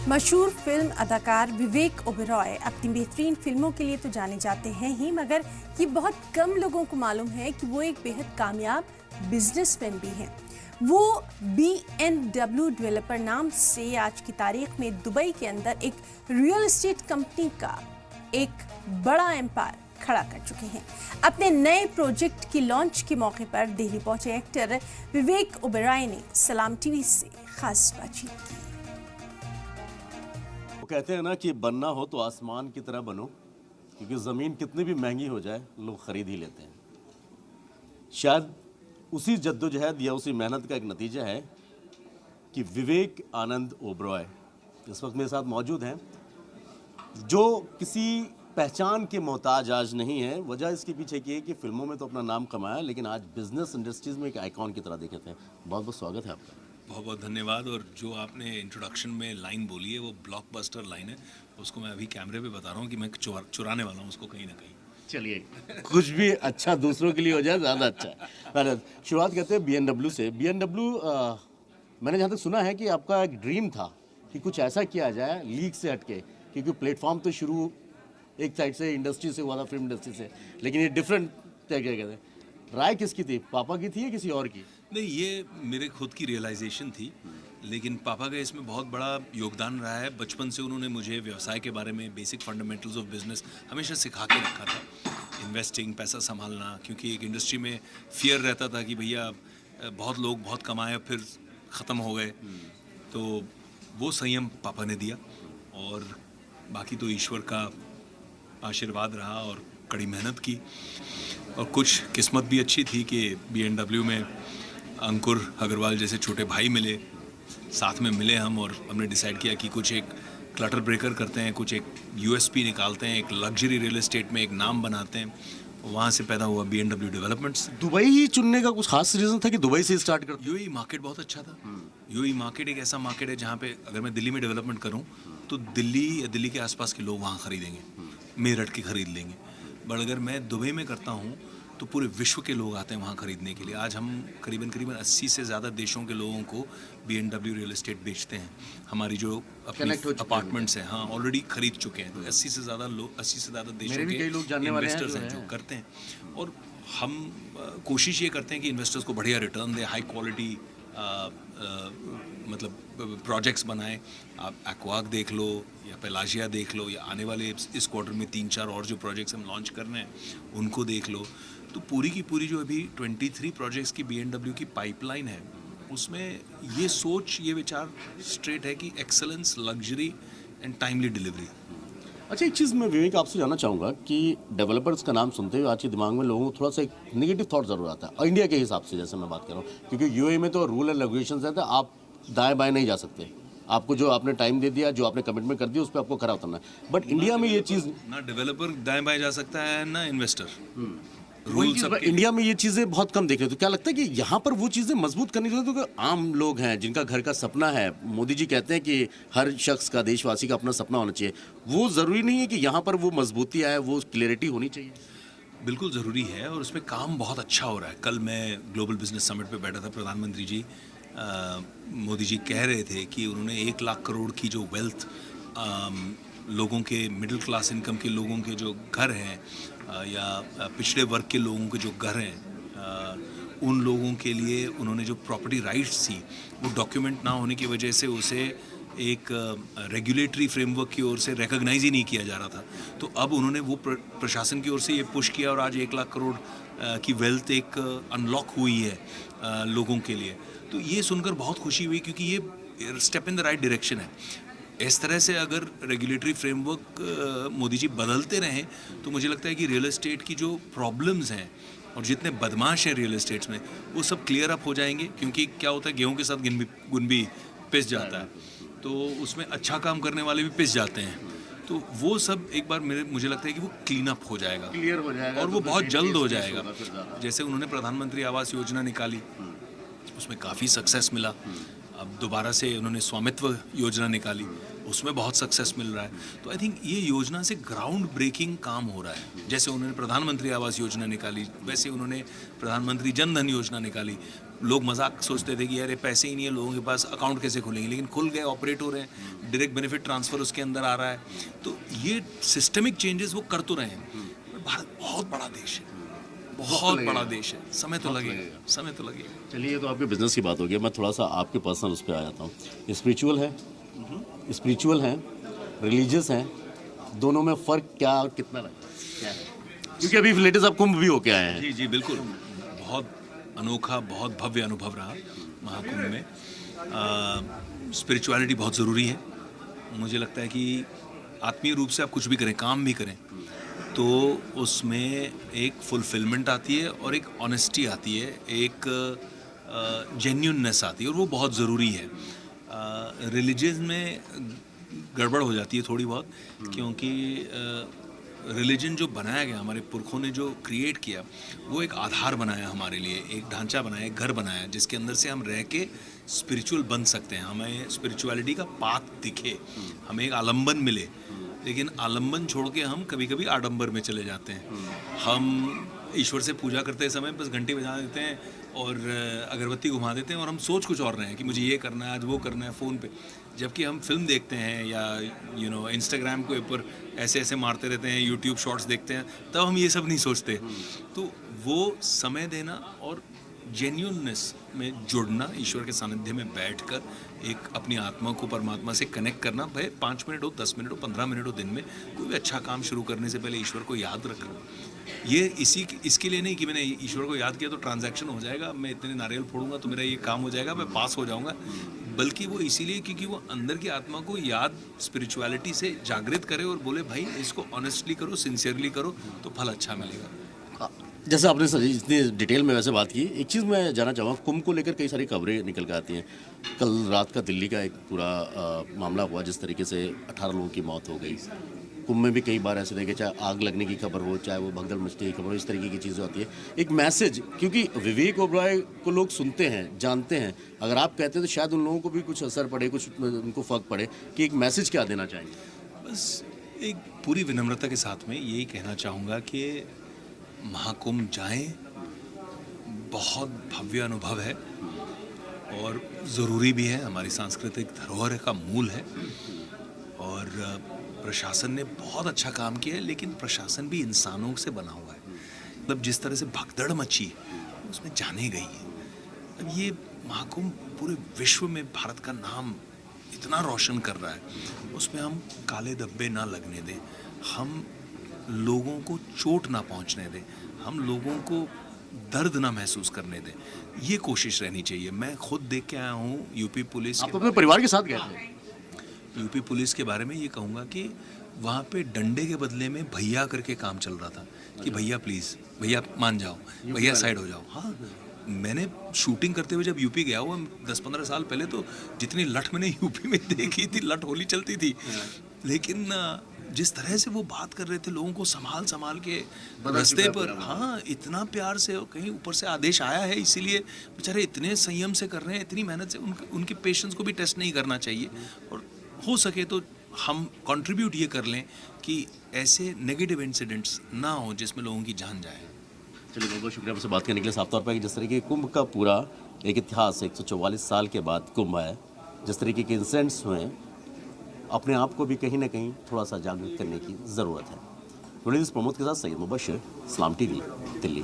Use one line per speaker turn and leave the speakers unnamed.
मशहूर फिल्म अदाकार विवेक ओबेरॉय अपनी बेहतरीन फिल्मों के लिए तो जाने जाते हैं ही, मगर ये बहुत कम लोगों को मालूम है कि वो एक बेहद कामयाब बिजनेसमैन भी हैं। वो BMW डेवलपर नाम से आज की तारीख में दुबई के अंदर एक रियल एस्टेट कंपनी का एक बड़ा एम्पायर खड़ा कर चुके हैं। अपने नए प्रोजेक्ट की लॉन्च के मौके पर दिल्ली पहुंचे एक्टर विवेक ओबेरॉय ने सलाम टीवी से खास बातचीत की।
वो कहते हैं ना कि बनना हो तो आसमान की तरह बनो, क्योंकि ज़मीन कितनी भी महंगी हो जाए लोग ख़रीद ही लेते हैं। शायद उसी जद्दोजहद या उसी मेहनत का एक नतीजा है कि विवेक आनंद ओबेरॉय इस वक्त मेरे साथ मौजूद हैं, जो किसी पहचान के मोहताज आज नहीं है। वजह इसके पीछे की है कि फिल्मों में तो अपना नाम कमाया, लेकिन आज बिजनेस इंडस्ट्रीज़ में एक आइकॉन की तरह देखे थे। बहुत बहुत स्वागत है आपका।
बहुत बहुत धन्यवाद। और जो आपने इंट्रोडक्शन में लाइन बोली है वो ब्लॉकबस्टर लाइन है, उसको मैं अभी कैमरे पे बता रहा हूँ कि मैं चुराने वाला हूँ उसको कहीं ना कहीं।
चलिए, कुछ भी अच्छा दूसरों के लिए हो जाए ज़्यादा अच्छा है। शुरुआत करते हैं BMW से। BMW मैंने जहाँ तक सुना है कि आपका एक ड्रीम था कि कुछ ऐसा किया जाए लीग से हटके, क्योंकि प्लेटफॉर्म तो शुरू एक साइड से इंडस्ट्री से हुआ था, फिल्म इंडस्ट्री से, लेकिन ये डिफरेंट क्या कहते हैं। राय किसकी थी, पापा की थी या किसी और की?
नहीं, ये मेरे खुद की रियलाइजेशन थी, लेकिन पापा का इसमें बहुत बड़ा योगदान रहा है। बचपन से उन्होंने मुझे व्यवसाय के बारे में बेसिक फंडामेंटल्स ऑफ बिजनेस हमेशा सिखा के रखा था। इन्वेस्टिंग, पैसा संभालना, क्योंकि एक इंडस्ट्री में फियर रहता था कि भैया बहुत लोग बहुत कमाए फिर ख़त्म हो गए, तो वो संयम पापा ने दिया। और बाकी तो ईश्वर का आशीर्वाद रहा और कड़ी मेहनत की, और कुछ किस्मत भी अच्छी थी कि BMW में अंकुर अग्रवाल जैसे छोटे भाई मिले, साथ में मिले हम, और हमने डिसाइड किया कि कुछ एक क्लटर ब्रेकर करते हैं, कुछ एक USP निकालते हैं, एक लग्जरी रियल एस्टेट में एक नाम बनाते हैं। वहाँ से पैदा हुआ BMW डेवलपमेंट्स।
दुबई ही चुनने का कुछ खास रीज़न था कि दुबई से स्टार्ट कर?
UAE मार्केट बहुत अच्छा था। UAE मार्केट एक ऐसा मार्केट है जहाँ पे अगर मैं दिल्ली में डेवलपमेंट करूँ तो दिल्ली या दिल्ली के आसपास के लोग वहाँ ख़रीदेंगे, मेरठ के ख़रीद लेंगे। बट अगर मैं दुबई में करता हूँ तो पूरे विश्व के लोग आते हैं वहाँ ख़रीदने के लिए। आज हम करीबन 80 से ज़्यादा देशों के लोगों को BMW रियल एस्टेट बेचते हैं। हमारी जो अपनी अपार्टमेंट्स हैं, हाँ, ऑलरेडी ख़रीद चुके हैं। तो 80 से ज़्यादा देशों के इन्वेस्टर्स हैं जो करते हैं। और हम कोशिश ये करते हैं कि इन्वेस्टर्स को बढ़िया रिटर्न दें, हाई क्वालिटी मतलब प्रोजेक्ट्स बनाएं। आप एक्वाग देख लो या पेलाजिया देख लो, या आने वाले इस क्वार्टर में 3-4 और जो प्रोजेक्ट्स हम लॉन्च कर रहे हैं उनको देख लो। तो पूरी की पूरी जो अभी 23 प्रोजेक्ट्स की BMW की पाइपलाइन है, उसमें ये सोच, ये विचार स्ट्रेट है कि excellence, luxury and timely delivery.
अच्छा, एक चीज़ मैं विवेक आपसे जानना चाहूँगा कि डेवलपर्स का नाम सुनते हुए आज के दिमाग में लोगों को थोड़ा सा एक नेगेटिव थॉट ज़रूर आता है। और इंडिया के हिसाब से जैसे मैं बात कर रहा हूँ, क्योंकि UAE में तो रूल एंड रेगुलेशंस है, तो आप दाएं बाएं नहीं जा सकते। आपको जो आपने टाइम दे दिया, जो आपने कमिटमेंट कर दिया, उस पर आपको खरा उतरना है। बट इंडिया में ये चीज़,
ना डेवलपर दाएं बाएं जा सकता है ना इन्वेस्टर।
इंडिया में ये चीज़ें बहुत कम देख रहे। तो क्या लगता है कि यहाँ पर वो चीज़ें मजबूत करनी चाहिए? तो आम लोग हैं जिनका घर का सपना है, मोदी जी कहते हैं कि हर शख्स का, देशवासी का अपना सपना होना चाहिए, वो ज़रूरी नहीं है कि यहाँ पर वो मजबूती आए, वो क्लियरिटी होनी चाहिए?
बिल्कुल ज़रूरी है, और उसमें काम बहुत अच्छा हो रहा है। कल मैं ग्लोबल बिजनेस समिट पे बैठा था, प्रधानमंत्री जी मोदी जी कह रहे थे कि उन्होंने 1 लाख करोड़ की जो वेल्थ लोगों के, मिडिल क्लास इनकम के लोगों के जो घर हैं या पिछड़े वर्ग के लोगों के जो घर हैं, उन लोगों के लिए उन्होंने जो प्रॉपर्टी राइट्स थी वो डॉक्यूमेंट ना होने की वजह से उसे एक रेगुलेटरी फ्रेमवर्क की ओर से रिकॉग्नाइज ही नहीं किया जा रहा था। तो अब उन्होंने वो प्रशासन की ओर से ये पुश किया, और आज 1 लाख करोड़ की वेल्थ एक अनलॉक हुई है लोगों के लिए। तो ये सुनकर बहुत खुशी हुई, क्योंकि ये step in the right direction है। इस तरह से अगर रेगुलेटरी फ्रेमवर्क मोदी जी बदलते रहें तो मुझे लगता है कि रियल एस्टेट की जो प्रॉब्लम्स हैं और जितने बदमाश हैं रियल एस्टेट्स में, वो सब क्लियर अप हो जाएंगे। क्योंकि क्या होता है, गेहूं के साथ गुन भी पिस जाता है, तो उसमें अच्छा काम करने वाले भी पिस जाते हैं। तो वो सब एक बार मुझे लगता है कि वो क्लीन अप हो जाएगा,
क्लियर हो जाएगा,
और वो बहुत जल्द हो जाएगा। जैसे उन्होंने प्रधानमंत्री आवास योजना निकाली, उसमें काफ़ी सक्सेस मिला। अब दोबारा से उन्होंने स्वामित्व योजना निकाली, उसमें बहुत सक्सेस मिल रहा है। तो आई थिंक ये योजना से ग्राउंड ब्रेकिंग काम हो रहा है। जैसे उन्होंने प्रधानमंत्री आवास योजना निकाली, वैसे उन्होंने प्रधानमंत्री जन धन योजना निकाली। लोग मजाक सोचते थे कि अरे पैसे ही नहीं है लोगों के पास, अकाउंट कैसे खुलेंगे, लेकिन खुल गए, ऑपरेट हो रहे हैं, डायरेक्ट बेनिफिट ट्रांसफ़र उसके अंदर आ रहा है। तो ये सिस्टमिक चेंजेस वो कर तो रहे हैं। पर भारत बहुत बड़ा देश है, बहुत बड़ा देश है, समय तो लगेगा, समय तो लगेगा।
चलिए, ये तो आपके बिजनेस की बात हो गई। मैं थोड़ा सा आपके पर्सनल उस पर आ जाता हूँ। स्पिरिचुअल है, रिलीजियस है, दोनों में फ़र्क कितना लगता है, क्या है? क्योंकि अभी लेटेस्ट आप कुंभ भी होके आए हैं।
जी जी बिल्कुल, बहुत अनोखा, बहुत भव्य अनुभव रहा महाकुंभ में। स्पिरिचुअलिटी बहुत ज़रूरी है। मुझे लगता है कि आत्मीय रूप से आप कुछ भी करें, काम भी करें, तो उसमें एक फुलफिलमेंट आती है और एक ऑनेस्टी आती है, एक जेन्युइननेस आती है, और वो बहुत ज़रूरी है। रिलीजन में गड़बड़ हो जाती है थोड़ी बहुत, क्योंकि रिलीजन जो बनाया गया, हमारे पुरखों ने जो क्रिएट किया, वो एक आधार बनाया हमारे लिए, एक ढांचा बनाया, एक घर बनाया, जिसके अंदर से हम रह के स्पिरिचुअल बन सकते हैं, हमें स्पिरिचुअलिटी का पाथ दिखे, हमें एक आलंबन मिले। लेकिन आलंबन छोड़ के हम कभी कभी आडंबर में चले जाते हैं। हम ईश्वर से पूजा करते समय बस घंटी बजा देते हैं और अगरबत्ती घुमा देते हैं, और हम सोच कुछ और रहे हैं कि मुझे ये करना है, आज वो करना है फ़ोन पे। जबकि हम फिल्म देखते हैं या इंस्टाग्राम के ऊपर ऐसे ऐसे मारते रहते हैं, यूट्यूब शॉर्ट्स देखते हैं, तब हम ये सब नहीं सोचते। तो वो समय देना और जेन्युइननेस में जुड़ना, ईश्वर के सानिध्य में बैठकर एक अपनी आत्मा को परमात्मा से कनेक्ट करना, भाई 5 मिनट हो, 10 मिनट हो, 15 मिनट हो, दिन में कोई भी अच्छा काम शुरू करने से पहले ईश्वर को याद रखना। ये इसके लिए नहीं कि मैंने ईश्वर को याद किया तो ट्रांजैक्शन हो जाएगा, मैं इतने नारियल फोड़ूंगा तो मेरा ये काम हो जाएगा, मैं पास हो जाऊंगा, बल्कि वो इसीलिए क्योंकि वो अंदर की आत्मा को याद, स्पिरिचुअलिटी से जागृत करे और बोले भाई इसको ऑनेस्टली करो, सिंसियरली करो, तो फल अच्छा मिलेगा।
जैसे आपने इतनी डिटेल में वैसे बात की, एक चीज़ मैं जानना चाहूँगा, कुंभ को लेकर कई सारी खबरें निकल कर आती हैं। कल रात का दिल्ली का एक पूरा मामला हुआ, जिस तरीके से 18 लोगों की मौत हो गई। कुंभ में भी कई बार ऐसे देखे, चाहे आग लगने की खबर हो, चाहे वो भगदड़ मचने की खबर हो, इस तरीके की चीज़ें होती है। एक मैसेज, क्योंकि विवेक ओबरॉय को लोग सुनते हैं, जानते हैं, अगर आप कहते हैं तो शायद उन लोगों को भी कुछ असर पड़े, कुछ उनको फ़र्क पड़े, कि एक मैसेज क्या देना चाहेंगे?
बस एक पूरी विनम्रता के साथ में यही कहना चाहूँगा कि महाकुंभ जाएं, बहुत भव्य अनुभव है और ज़रूरी भी है, हमारी सांस्कृतिक धरोहर का मूल है। और प्रशासन ने बहुत अच्छा काम किया है, लेकिन प्रशासन भी इंसानों से बना हुआ है। मतलब जिस तरह से भगदड़ मची उसमें जाने गई है। अब ये महाकुंभ पूरे विश्व में भारत का नाम इतना रोशन कर रहा है, उसमें हम काले धब्बे ना लगने दें, हम लोगों को चोट ना पहुंचने दें, हम लोगों को दर्द ना महसूस करने दें, ये कोशिश रहनी चाहिए। मैं खुद देख के आया हूँ यूपी पुलिस।
आप अपने परिवार के साथ गए थे?
यूपी पुलिस के बारे में ये कहूँगा कि वहाँ पे डंडे के बदले में भैया करके काम चल रहा था, कि भैया प्लीज़, भैया मान जाओ, भैया साइड हो जाओ। हाँ, मैंने शूटिंग करते हुए जब यूपी गया हुआ 10-15 साल पहले, तो जितनी लठ मैंने यूपी में देखी थी, लठ होली चलती थी। लेकिन जिस तरह से वो बात कर रहे थे, लोगों को संभाल के रास्ते पर, हाँ, इतना प्यार से, कहीं ऊपर से आदेश आया है, इसीलिए बेचारे इतने संयम से कर रहे हैं, इतनी मेहनत से। उनके पेशेंस को भी टेस्ट नहीं करना चाहिए, और हो सके तो हम कंट्रीब्यूट ये कर लें कि ऐसे नेगेटिव इंसिडेंट्स ना हो जिसमें लोगों की जान जाए।
चलिए, बहुत बहुत शुक्रिया आपसे बात करने के लिए। साफ तौर पर जिस तरीके कुंभ का पूरा एक इतिहास, 144 साल के बाद कुंभ है, जिस तरीके के इंसिडेंट्स हुए, अपने आप को भी कहीं ना कहीं थोड़ा सा जागरूक करने की ज़रूरत है। प्रमोद के साथ सैयद मुबशर, इस्लाम टीवी, दिल्ली।